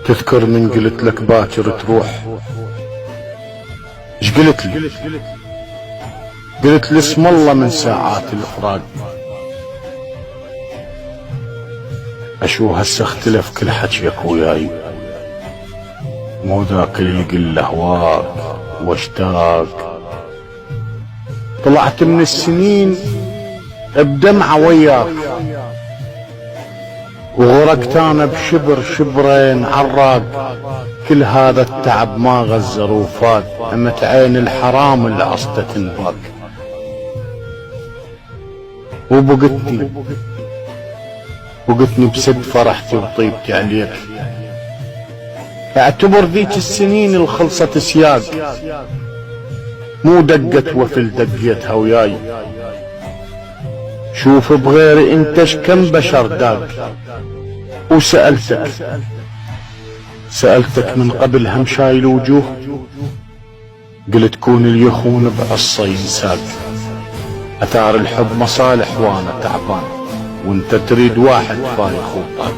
تذكر من قلت لك باكر تروح؟ ايش قلت لي؟ قلت لي اسم الله من ساعات الفراق. اشو هسه اختلف كل حكيك وياي، مو ذاك اللي يقل هواك واشتاق. طلعت من السنين بدمعة وياك، وغرقت انا بشبر شبرين عراق. كل هذا التعب ما غزر وفاق، امت عين الحرام اللي عصته تنباق. وبقتني بسد فرحتي وطيبتي عليك. اعتبر ذيك السنين الخلصة سياق، مو دقت وفل دقيتها وياي. شوف بغيري انتش كم بشر داق. سألتك من قبل هم شايل وجوه، قلت كون اللي يخون بعصا ينساق. اثار الحب مصالح وانا تعبان، وانت تريد واحد فايخ وطاق.